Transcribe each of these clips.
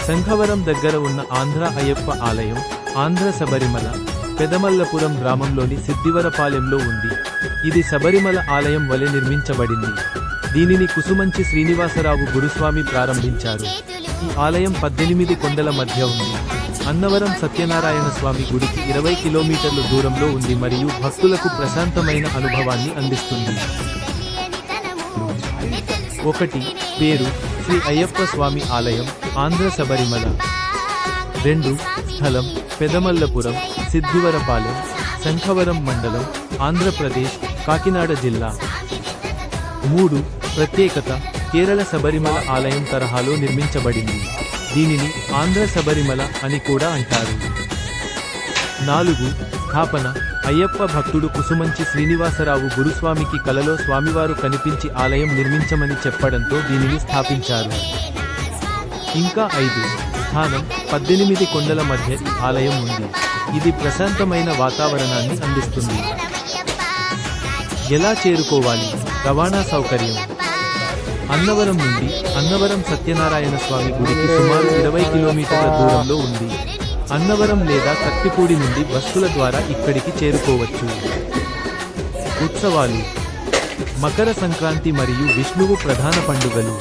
శంఖవరం దగ్గర ఉన్న ఆంధ్ర అయ్యప్ప ఆలయం ఆంధ్ర శబరిమల పెదమల్లపురం గ్రామంలోని సిద్దివరపాలెంలో ఉంది. ఇది శబరిమల ఆలయం వలె నిర్మించబడింది. దీనిని కుసుమంచి శ్రీనివాసరావు గురుస్వామి ప్రారంభించారు. ఈ ఆలయం 18 కొండల మధ్య ఉంది. అన్నవరం సత్యనారాయణ స్వామి గుడికి 20 కిలోమీటర్లు దూరంలో ఉంది మరియు భక్తులకు ప్రశాంతమైన అనుభవాన్ని అందిస్తుంది. 1. పేరు శ్రీ అయ్యప్ప స్వామి ఆలయం ఆంధ్ర శబరిమల. 2. స్థలం పెదమల్లపురం సిద్దివరపాలెం శంఖవరం మండలం ఆంధ్రప్రదేశ్ కాకినాడ జిల్లా. 3. ప్రత్యేకత కేరళ శబరిమల ఆలయం తరహాలో నిర్మించబడింది. దీనిని ఆంధ్ర శబరిమల అని కూడా అంటారు. 4. స్థాపన అయ్యప్ప భక్తుడు కుసుమంచి శ్రీనివాసరావు గురుస్వామికి కలలో స్వామివారు కనిపించి ఆలయం నిర్మించమని చెప్పడంతో దీనిని స్థాపించారు. ఇంకా 5. స్థానం 18 కొండల మధ్య ఈ ఆలయం ఉంది. ఇది ప్రశాంతమైన వాతావరణాన్ని అందిస్తుంది. ఎలా చేరుకోవాలి? రవాణా సౌకర్యం అన్నవరం నుండి అన్నవరం సత్యనారాయణ స్వామి గుడికి సుమారు 20 కిలోమీటర్ల దూరంలో ఉంది. అన్నవరం లేదా కత్తిపూడి నుండి బస్సుల ద్వారా ఇక్కడికి చేరుకోవచ్చు. ఉత్సవాలు మకర సంక్రాంతి మరియు విష్ణువు ప్రధాన పండుగలు.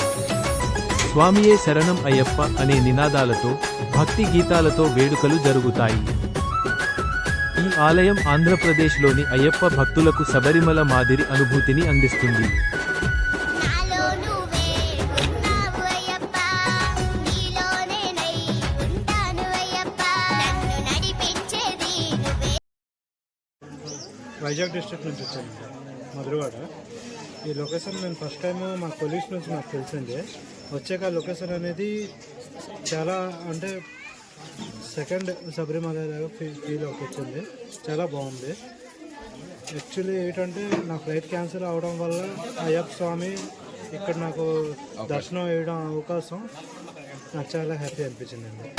స్వామియే శరణం అయ్యప్ప అనే నినాదాలతో భక్తి గీతాలతో వేడుకలు జరుగుతాయి. ఈ ఆలయం ఆంధ్రప్రదేశ్లోని అయ్యప్ప భక్తులకు శబరిమల మాదిరి అనుభూతిని అందిస్తుంది. వైజాగ్ డిస్ట్రిక్ట్ నుంచి వచ్చాను, మధురవాడ. ఈ లొకేషన్ నేను ఫస్ట్ టైం మా కొలీగ్స్ నుంచి నాకు తెలిసిందే. వచ్చాక లొకేషన్ అనేది చాలా అంటే సెకండ్ శబరిమల లాగా ఫీల్ వచ్చింది. చాలా బాగుంది. యాక్చువల్లీ ఏంటంటే నా ఫ్లైట్ క్యాన్సిల్ అవడం వల్ల అయ్యప్ప స్వామి ఇక్కడ నాకు దర్శనం వేయడం అవకాశం నాకు చాలా హ్యాపీ అనిపించిందండి.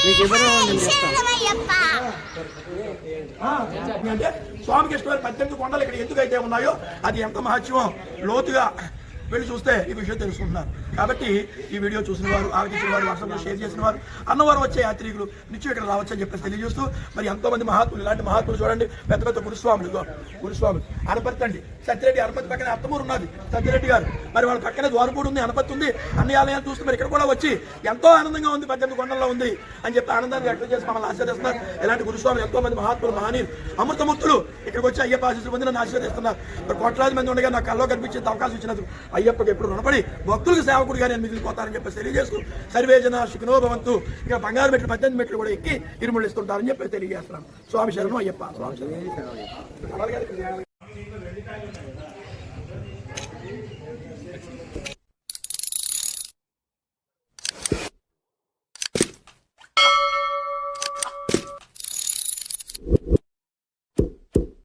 మీకు ఎవరో నేను చెప్తాను. అంటే స్వామికి ఇష్టమైన 18 కొండలు ఇక్కడ ఎందుకైతే ఉన్నాయో అది ఎంత మహత్యం లోతుగా వెళ్ళి చూస్తే ఈ విషయం తెలుసుకుంటున్నారు. కాబట్టి ఈ వీడియో చూసిన వారు, ఆలోచించిన వారు, వాట్సాప్లో షేర్ చేసిన వారు, అన్నవారు వచ్చే యాత్రికులు నిత్యం ఇక్కడ రావచ్చని చెప్పేసి తెలియజేస్తూ, మరి ఎంతోమంది మహాత్ములు, ఇలాంటి మహాత్ములు చూడండి, పెద్ద పెద్ద గురుస్వాములు అనపత్తి అండి, సత్యరెడ్డి అనపత్తి పక్కన అత్తమూరు ఉన్నది సత్యరెడ్డి గారు, మరి వాళ్ళ పక్కనే ద్వారపూడి ఉంది, అనపత్తి ఉంది, అన్ని ఆలయాలు చూస్తే మరి ఇక్కడ కూడా వచ్చి ఎంతో ఆనందంగా ఉంది, 18 కొండల్లో ఉంది అని చెప్పి ఆనందాన్ని వ్యక్తం చేసి మమ్మల్ని ఆశీర్వదిస్తున్నారు. ఇలాంటి గురుస్వాములు ఎంతో మంది మహాత్ములు, మహనీయులు, అమృతమూర్తులు ఇక్కడికి వచ్చి అయ్యప్ప ఆశీస్సులు పొంది నన్ను ఆశీర్వదిస్తున్నారు. మరి కోట్లాది మంది ఉండగా నాకు కల్లో కనిపించే అవకాశం ఇచ్చినందుకు అయ్యప్పకి ఎప్పుడు రుణపడి భక్తులకు సేవకుడిగా నేను మిగిలిపోతానని చెప్పేసి తెలియజేస్తూ, సర్వేజన సుఖినో భవంతు. ఇక బంగారు మెట్లు 18 మెట్లు కూడా ఎక్కి ఇరుములిస్తుంటారని చెప్పి తెలియజేస్తున్నాను. స్వామి శరణం అయ్యప్ప. స్వామి శరణం.